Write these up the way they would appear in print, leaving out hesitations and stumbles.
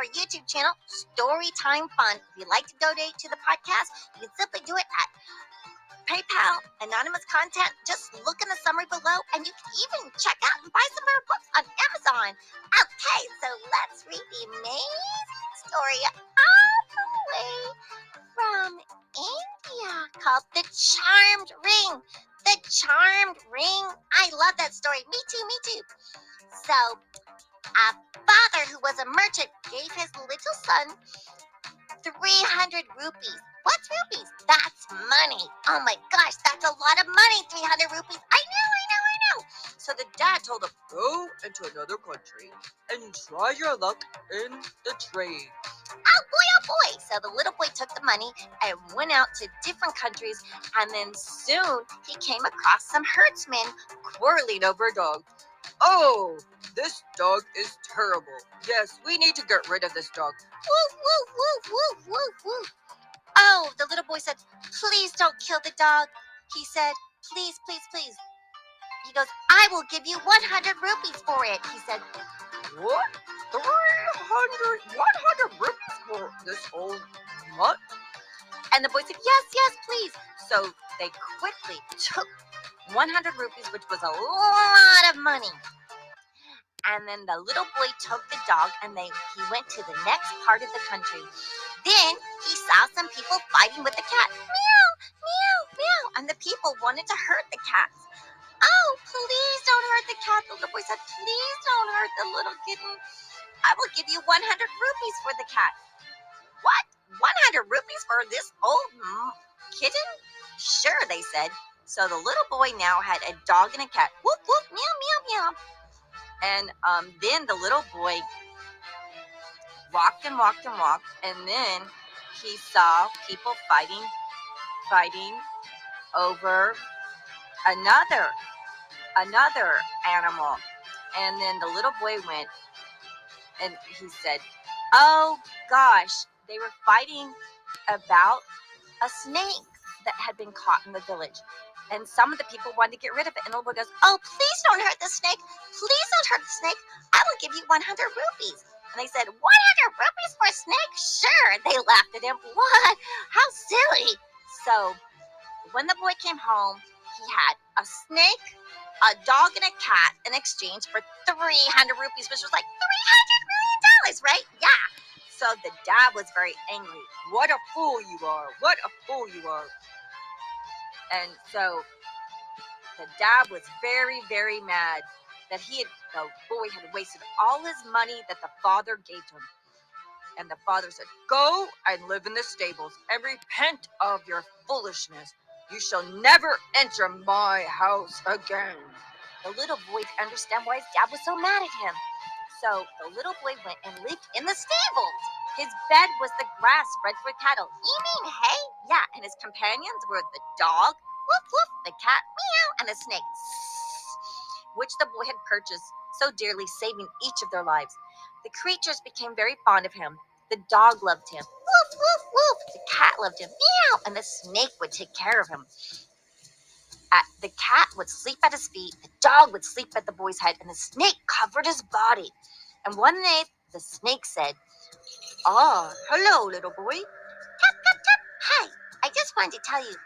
our YouTube channel, Storytime Fun. If you'd like to donate to the podcast, you can simply do it at PayPal, anonymous content. Just look in the summary below, and you can even check out and buy some of our books on Amazon. Okay, so let's read the amazing story all the way from India called The Charmed Ring. The Charmed Ring. I love that story. Me too, me too. So, a father who was a merchant gave his little son 300 rupees. What's rupees? That's money. Oh my gosh, that's a lot of money. 300 rupees. I know. So the dad told him, go into another country and try your luck in the trade. Oh boy. So the little boy took the money and went out to different countries, and then soon he came across some herdsmen quarreling over a dog. Oh, this dog is terrible. Yes, we need to get rid of this dog. Woof. Oh, the little boy said, please don't kill the dog. He said, please. He goes, I will give you 100 rupees for it. He said, What? 100 rupees for this old mutt? and the boy said, yes, please. So they quickly took 100 rupees, which was a lot of money. And then the little boy took the dog, and he went to the next part of the country. Then he saw some people fighting with the cat. Meow. And the people wanted to hurt the cats. Oh, please don't hurt the cat. The little boy said, please don't hurt the little kitten. I will give you 100 rupees for the cat. What? 100 rupees for this old kitten? Sure, they said. So the little boy now had a dog and a cat. Whoop, meow. And then the little boy walked, and then he saw people fighting over another animal. And then the little boy went, and he said, oh gosh, they were fighting about a snake that had been caught in the village. And some of the people wanted to get rid of it. And the little boy goes, oh, please don't hurt the snake. I will give you 100 rupees. And they said, 100 rupees for a snake? Sure. They laughed at him. What? How silly. So when the boy came home, he had a snake, a dog, and a cat in exchange for 300 rupees, which was like $300 million, right? Yeah. So the dad was very angry. What a fool you are. And so the dad was very, very mad that the boy had wasted all his money that the father gave to him. And the father said, go and live in the stables and repent of your foolishness. You shall never enter my house again. The little boy didn't understand why his dad was so mad at him. So the little boy went and lived in the stables. His bed was the grass spread for cattle. You mean hay? Yeah, and his companions were the dog, woof, the cat, meow, and the snake, which the boy had purchased so dearly, saving each of their lives. The creatures became very fond of him. The dog loved him. Woof. The cat loved him. Meow. And the snake would take care of him. The cat would sleep at his feet. The dog would sleep at the boy's head. And the snake covered his body. And one day, the snake said, oh, hello, little boy. Tap. Hi. I just wanted to tell you,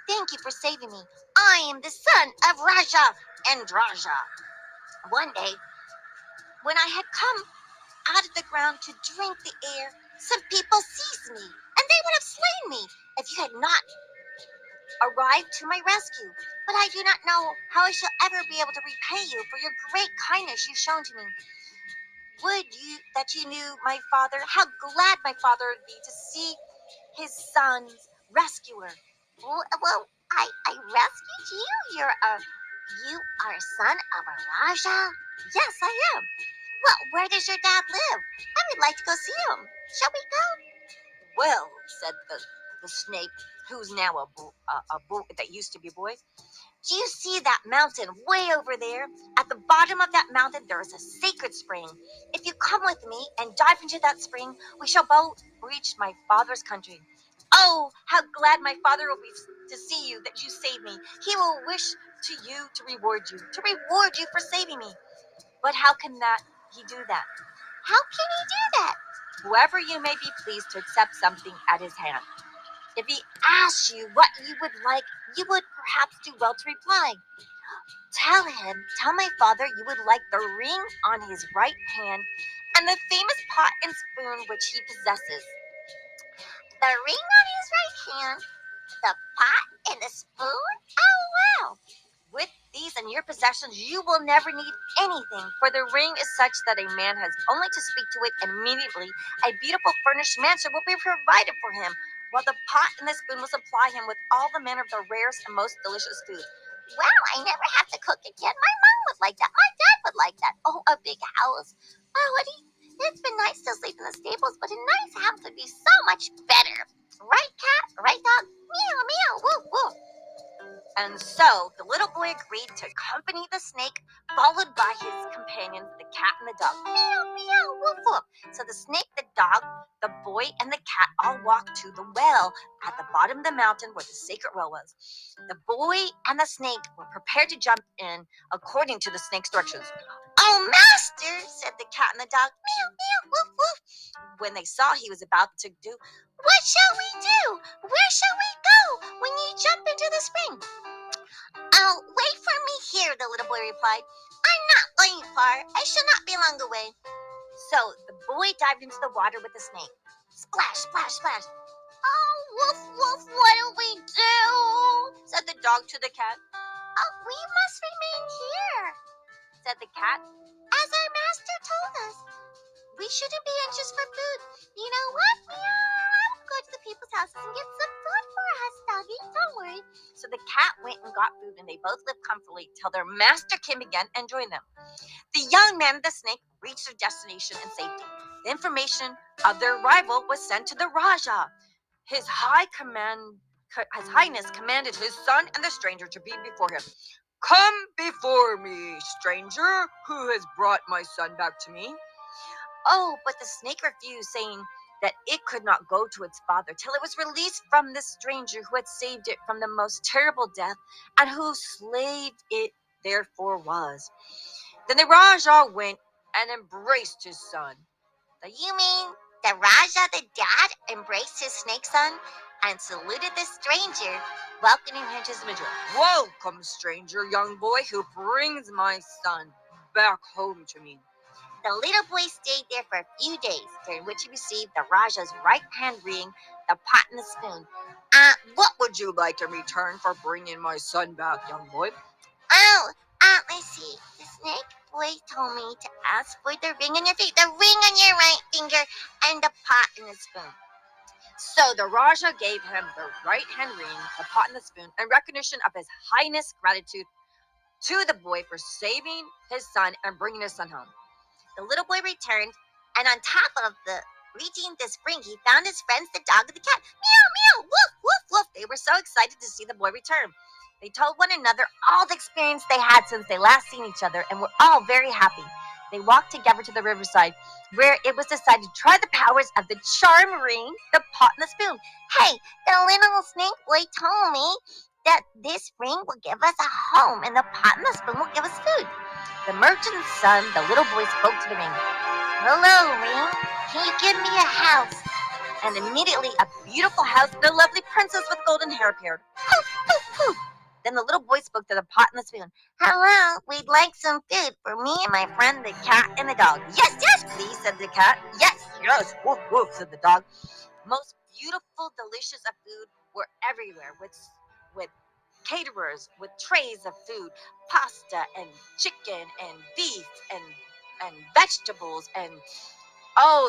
thank you for saving me. I am the son of Raja and Raja. One day, when I had come out of the ground to drink the air, some people seized me, and they would have slain me if you had not arrived to my rescue. But I do not know how I shall ever be able to repay you for your great kindness you've shown to me. Would you that you knew my father, how glad my father would be to see his son's rescuer. Well, I rescued you. You are a son of a Raja? Yes, I am. Well, where does your dad live? I would like to go see him. Shall we go? Well, said the snake, who's now a boy that used to be a boy. Do you see that mountain way over there? At the bottom of that mountain, there is a sacred spring. If you come with me and dive into that spring, we shall both reach my father's country. Oh, how glad my father will be to see you, that you saved me. He will wish to you to reward you for saving me. But how can he do that? How can he do that? whoever you may be pleased to accept something at his hand. If he asks you what you would like, you would perhaps do well to reply. Tell my father you would like the ring on his right hand and the famous pot and spoon which he possesses. The ring on his right hand, the pot and the spoon? Oh, wow! With these in your possessions, you will never need anything, for the ring is such that a man has only to speak to it, and immediately a beautiful furnished mansion will be provided for him, while the pot and the spoon will supply him with all the manner of the rarest and most delicious food. Wow, I never have to cook again. My mom would like that. My dad would like that. Oh, a big house. Oh, it's been nice to sleep in the stables, but a nice house would be so much better. Right, cat? Right, dog? Meow, meow, woof, woof. And so the little boy agreed to accompany the snake, followed by his companions, the cat and the dog. Meow, meow, woof, woof. So the snake, the dog, the boy, and the cat all walked to the well at the bottom of the mountain where the sacred well was. The boy and the snake were prepared to jump in according to the snake's directions. Oh, master, said the cat and the dog. Meow, meow, woof, woof. When they saw he was about to do, what shall we do? Where shall we go when you jump into the spring? Oh, wait for me here, the little boy replied. I'm not going far. I shall not be long away. So the boy dived into the water with the snake. Splash, splash, splash. Oh, woof, woof, what'll we do? Said the dog to the cat. Oh, we must remain here, said the cat, as our master told us. We shouldn't be anxious for food. You know what? Meow. Go to the people's houses and get some food for us, doggy. Don't worry. So the cat went and got food, and they both lived comfortably till their master came again and joined them. The young man and the snake reached their destination in safety. The information of their arrival was sent to the Raja. His Highness commanded his son and the stranger to be before him. Come before me, stranger, who has brought my son back to me. Oh, but the snake refused, saying that it could not go to its father till it was released from the stranger who had saved it from the most terrible death, and whose slave it therefore was. Then the Raja went and embraced his son. You mean the Raja, the dad, embraced his snake son and saluted the stranger, welcoming him to his major. Welcome, stranger, young boy, who brings my son back home to me. The little boy stayed there for a few days, during which he received the Raja's right-hand ring, the pot and the spoon. What would you like in return for bringing my son back, young boy? Let's see. The snake boy told me to ask for the ring on your finger, the ring on your right finger, and the pot and the spoon. So the Raja gave him the right-hand ring, the pot and the spoon, in recognition of his highness' gratitude to the boy for saving his son and bringing his son home. The little boy returned, and on top of reaching the spring, he found his friends, the dog and the cat. Meow, meow, woof, woof, woof. They were so excited to see the boy return. They told one another all the experience they had since they last seen each other, and were all very happy. They walked together to the riverside, where it was decided to try the powers of the charm ring, the pot, and the spoon. Hey, the little snake boy told me that this ring will give us a home, and the pot and the spoon will give us food. The merchant's son, the little boy, spoke to the ring. Hello, ring. Can you give me a house? And immediately a beautiful house and a lovely princess with golden hair appeared. Poof, poof, poof. Then the little boy spoke to the pot and the spoon. Hello, we'd like some food for me and my friend the cat and the dog. Yes, yes, please, said the cat. Yes, yes, woof, woof, said the dog. Most beautiful, delicious of food were everywhere, with caterers with trays of food, pasta and chicken and beef and vegetables and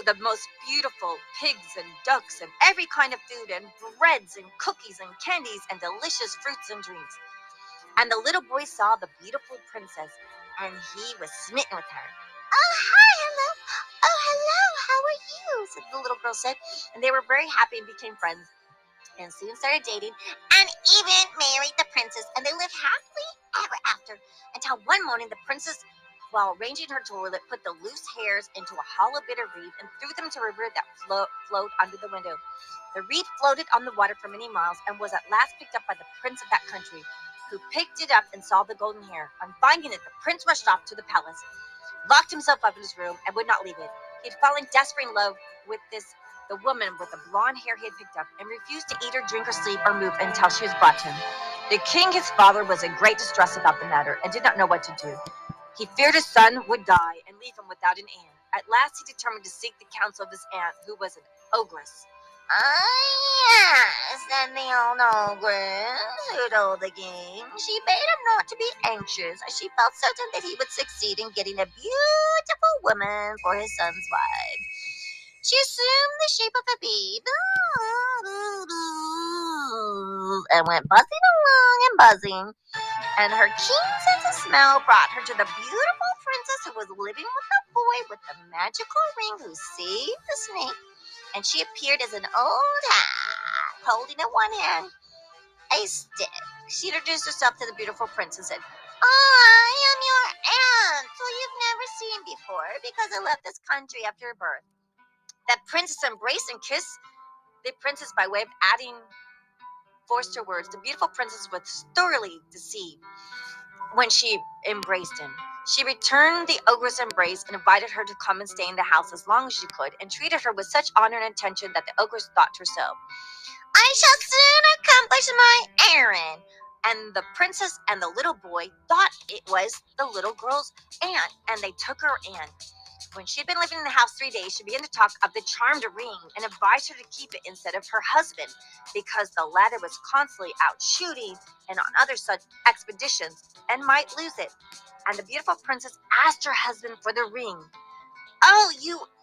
the most beautiful pigs and ducks and every kind of food and breads and cookies and candies and delicious fruits and drinks. And the little boy saw the beautiful princess, and he was smitten with her. Oh, hi, hello. Oh, hello, how are you? Said the little girl said, and they were very happy and became friends, and soon started dating, and even married the princess, and they lived happily ever after, until one morning the princess, while arranging her toilet, put the loose hairs into a hollow bit of reed and threw them into a river that flowed under the window. The reed floated on the water for many miles and was at last picked up by the prince of that country, who picked it up and saw the golden hair. On finding it, the prince rushed off to the palace, locked himself up in his room, and would not leave it. He'd fallen desperately in love with the woman with the blonde hair he had picked up, and refused to eat or drink or sleep or move until she was brought to him. The king, his father, was in great distress about the matter and did not know what to do. He feared his son would die and leave him without an heir. At last he determined to seek the counsel of his aunt, who was an ogress. Yes, and the old ogress who told the king she bade him not to be anxious, as she felt certain that he would succeed in getting a beautiful woman for his son's wife. She assumed the shape of a bee and went buzzing along and buzzing, and her keen sense of smell brought her to the beautiful princess who was living with a boy with the magical ring who saved the snake. And she appeared as an old hag, holding in one hand a stick. She introduced herself to the beautiful prince and said, I am your aunt, who you've never seen before because I left this country after her birth. The princess embraced and kissed the princess by way of adding forced her words. The beautiful princess was thoroughly deceived when she embraced him. She returned the ogress' embrace and invited her to come and stay in the house as long as she could, and treated her with such honor and attention that the ogress thought to herself, I shall soon accomplish my errand. And the princess and the little boy thought it was the little girl's aunt, and they took her in. When she had been living in the house 3 days, she began to talk of the charmed ring and advised her to keep it instead of her husband, because the latter was constantly out shooting and on other such expeditions and might lose it. And the beautiful princess asked her husband for the ring.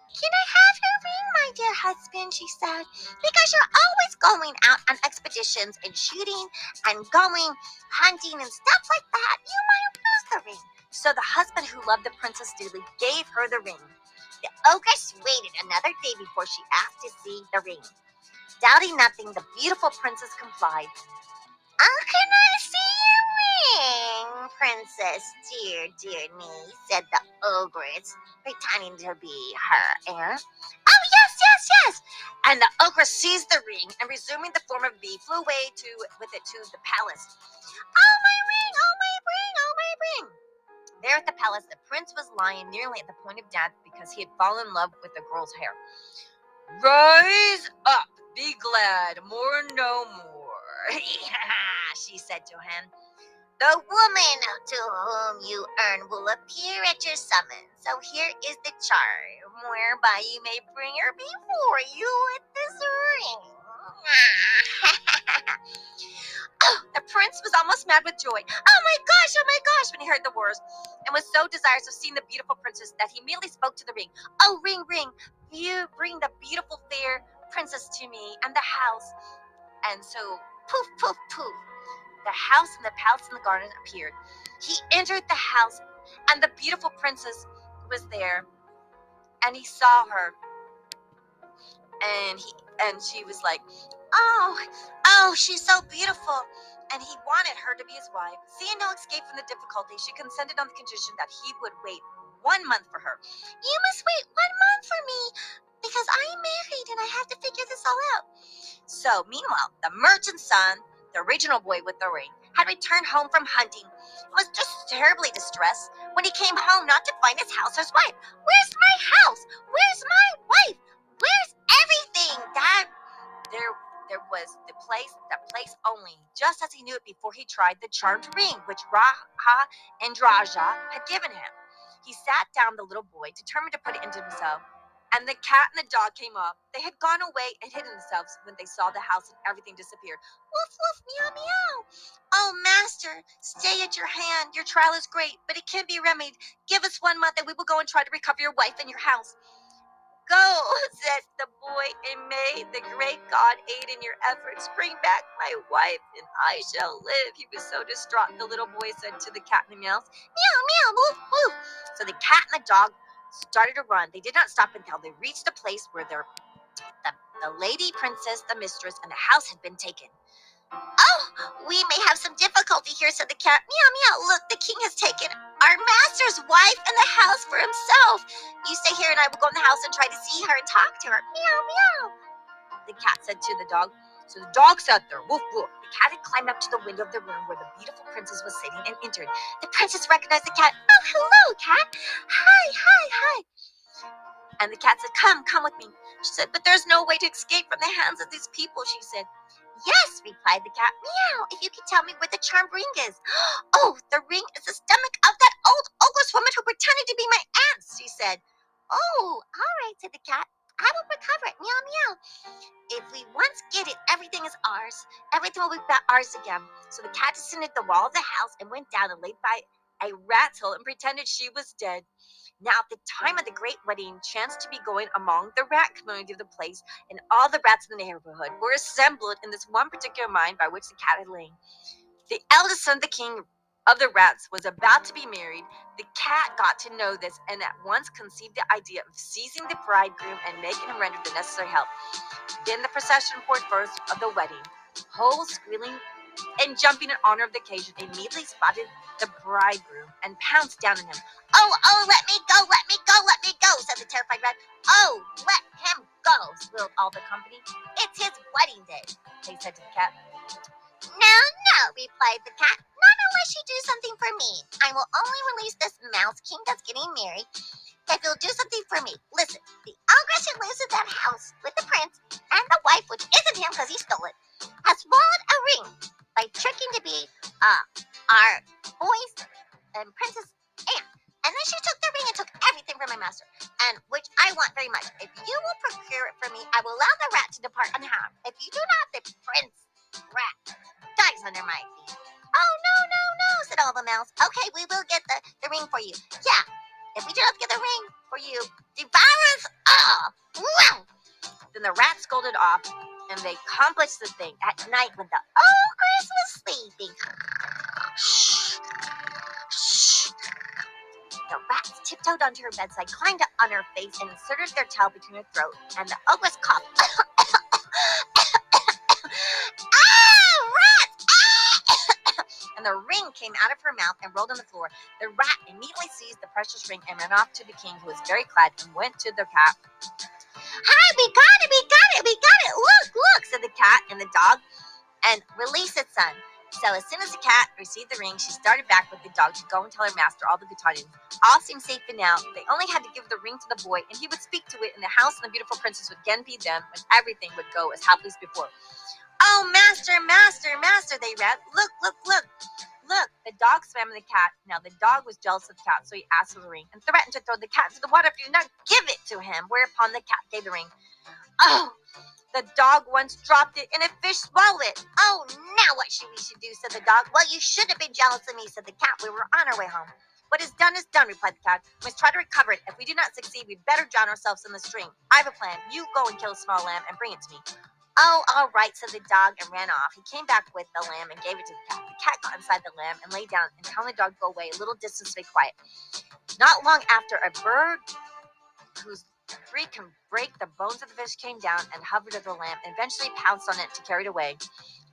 Can I have your ring, my dear husband, she said, because you're always going out on expeditions and shooting and going hunting and stuff like that. You might lose the ring. So the husband, who loved the princess dearly, gave her the ring. The ogress waited another day before she asked to see the ring. Doubting nothing, the beautiful princess complied. Can I see your ring, princess, dear niece, said the ogress, pretending to be her aunt. Oh, yes. And the ogress seized the ring and, resuming the form of a bee, flew away with it to the palace. Oh, my ring, oh, my ring, oh, my ring. There at the palace, the prince was lying nearly at the point of death because he had fallen in love with the girl's hair. Rise up, be glad, more no more, she said to him. The woman to whom you earn will appear at your summons. So here is the charm whereby you may bring her before you with this ring. The prince was almost mad with joy. Oh my gosh, when he heard the words, and was so desirous of seeing the beautiful princess that he immediately spoke to the ring. Oh, ring, you bring the beautiful fair princess to me and the house. And so, poof, the house and the palace and the garden appeared. He entered the house, and the beautiful princess was there, and he saw her, and she was like, oh, she's so beautiful. And he wanted her to be his wife. Seeing no escape from the difficulty, she consented on the condition that he would wait 1 month for her. You must wait 1 month for me, because I'm married and I have to figure this all out. So, meanwhile, the merchant's son, the original boy with the ring, had returned home from hunting and was just terribly distressed when he came home not to find his house or his wife. Where's my house? Where's my wife? Where's everything? Dad, there was that place only, just as he knew it before he tried the charmed ring which Raha and Draja had given him. He sat down the little boy, determined to put it into himself, and the cat and the dog came up. They had gone away and hidden themselves when they saw the house and everything disappear. Woof, woof, meow, meow. Oh, master, stay at your hand. Your trial is great, but it can be remedied. Give us 1 month and we will go and try to recover your wife and your house. Go, said the boy, and may the great God aid in your efforts. Bring back my wife, and I shall live. He was so distraught, the little boy said to the cat and the mouse, meow, meow, woof, woof. So the cat and the dog started to run. They did not stop until they reached the place where the lady princess, the mistress, and the house had been taken. Oh, we may have some difficulty here, said the cat. Meow, meow. Look, the king has taken our master's wife and the house for himself. You stay here and I will go in the house and try to see her and talk to her. Meow, meow. The cat said to the dog. So the dog sat there. Woof, woof. The cat had climbed up to the window of the room where the beautiful princess was sitting and entered. The princess recognized the cat. Oh, hello, cat. Hi. And the cat said, come with me. She said, but there's no way to escape from the hands of these people, she said. Yes, replied the cat. Meow, if you can tell me where the charmed ring is. Oh, the ring is the stomach of that old ogress woman who pretended to be my aunt, she said. Oh, all right, said the cat. I will recover it. Meow, meow. If we once get it, everything is ours. Everything will be ours again. So the cat descended the wall of the house and went down and laid by a rat's hole and pretended she was dead. Now, at the time of the great wedding, chanced to be going among the rat community of the place, and all the rats in the neighborhood were assembled in this one particular mine by which the cat had lain. The eldest son of the king of the rats was about to be married. The cat got to know this and at once conceived the idea of seizing the bridegroom and making him render the necessary help. Then the procession poured forth of the wedding, whole squealing and jumping in honor of the occasion, immediately spotted the bridegroom and pounced down on him. Oh, let me go, let me go, said the terrified rat. Oh, let him go, squealed all the company. It's his wedding day, they said to the cat. No, replied the cat. Not unless you do something for me. I will only release this mouse king that's getting married if you'll do something for me. Listen, the ogress who lives in that house with the prince and the wife, which isn't him because he stole it, has swallowed a ring by tricking to be our boy's and princess aunt. And then she took the ring and took everything from my master, and which I want very much. If you will procure it for me, I will allow the rat to depart unharmed. If you do not, the prince rat dies under my feet. Oh, no, said all the mouse. Okay, we will get the ring for you. Yeah, if we do not get the ring for you, devour us all. Wow. Then the rat scolded off, and they accomplished the thing at night when the ogress was sleeping. The rats tiptoed onto her bedside, climbed up on her face, and inserted their tail between her throat. And the ogress coughed. And the ring came out of her mouth and rolled on the floor. The rat immediately seized the precious ring and ran off to the king, who was very glad, and went to the cat. Hi, we got it. Look, said the cat and the dog, and released its son. So as soon as the cat received the ring, she started back with the dog to go and tell her master all the good tidings. All seemed safe and now. They only had to give the ring to the boy, and he would speak to it, and the house and the beautiful princess would again be them, and everything would go as happily as before. Oh, master, they read. Look, the dog swam in the cat. Now, the dog was jealous of the cat, so he asked for the ring and threatened to throw the cat into the water if he did not give it to him, whereupon the cat gave the ring. Oh, the dog once dropped it, and a fish swallowed it. Oh, now what should we do, said the dog. Well, you should have been jealous of me, said the cat. We were on our way home. What is done, replied the cat. We must try to recover it. If we do not succeed, we'd better drown ourselves in the stream. I have a plan. You go and kill a small lamb and bring it to me. Oh, all right, said the dog and ran off. He came back with the lamb and gave it to the cat. The cat got inside the lamb and lay down and telling the dog to go away a little distance to be quiet. Not long after, a bird whose beak can break the bones of the fish came down and hovered over the lamb and eventually pounced on it to carry it away.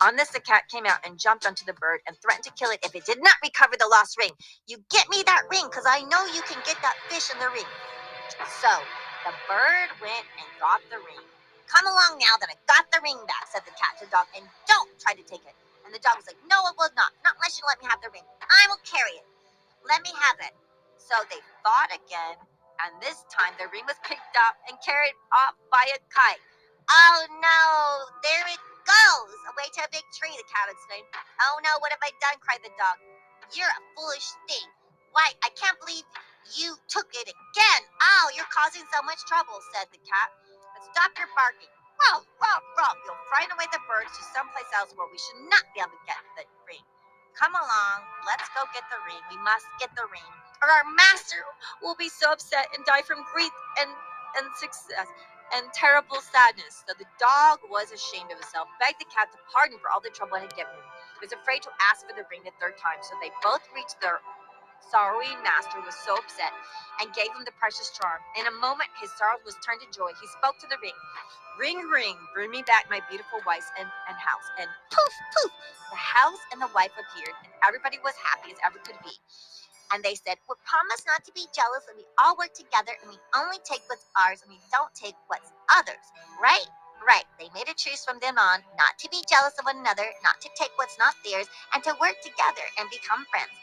On this, the cat came out and jumped onto the bird and threatened to kill it if it did not recover the lost ring. You get me that ring, because I know you can get that fish in the ring. So the bird went and got the ring. Come along now that I got the ring back, said the cat to the dog, and don't try to take it. And the dog was like, no, it will not unless you let me have the ring. I will carry it. Let me have it. So they fought again, and this time the ring was picked up and carried off by a kite. Oh no, there it goes, away to a big tree, the cat exclaimed. Oh no, what have I done, cried the dog. You're a foolish thing. Why, I can't believe you took it again. Oh, you're causing so much trouble, said the cat. But stop your barking. Well, you'll frighten away the birds to someplace else where we should not be able to get the ring. Come along, let's go get the ring. We must get the ring, or our master will be so upset and die from grief and success and terrible sadness. So the dog was ashamed of himself, begged the cat to pardon for all the trouble it had given him. He was afraid to ask for the ring the third time, so they both reached their sorrowing master was so upset and gave him the precious charm. In a moment, his sorrow was turned to joy. He spoke to the ring. Ring, ring, bring me back my beautiful wife and house. And poof, poof, the house and the wife appeared, and everybody was happy as ever could be. And they said, we promise not to be jealous, and we all work together, and we only take what's ours, and we don't take what's others. Right? Right. They made a truce from then on, not to be jealous of one another, not to take what's not theirs, and to work together and become friends.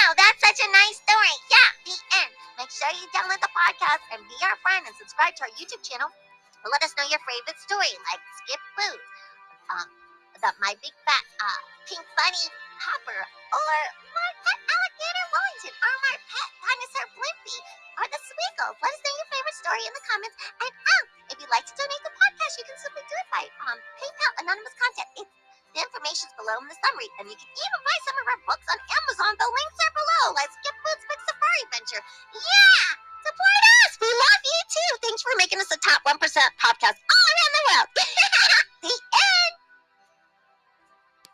Wow, that's such a nice story. Yeah, the end. Make sure you download the podcast and be our friend and subscribe to our YouTube channel. Let us know your favorite story, like Skip Boots, My Big Fat Pink Bunny Hopper, or My Pet Alligator Wellington, or My Pet Dinosaur Blimpy, or the Swiggles. Let us know your favorite story in the comments. And if you'd like to donate the podcast, you can simply do it by PayPal anonymous content. The information's below in the summary, and you can even buy some of our books on Amazon. The links are below. Like Skip Boots Big Safari Adventure. Yeah, support us. We love you too. Thanks for making us a top 1% podcast all around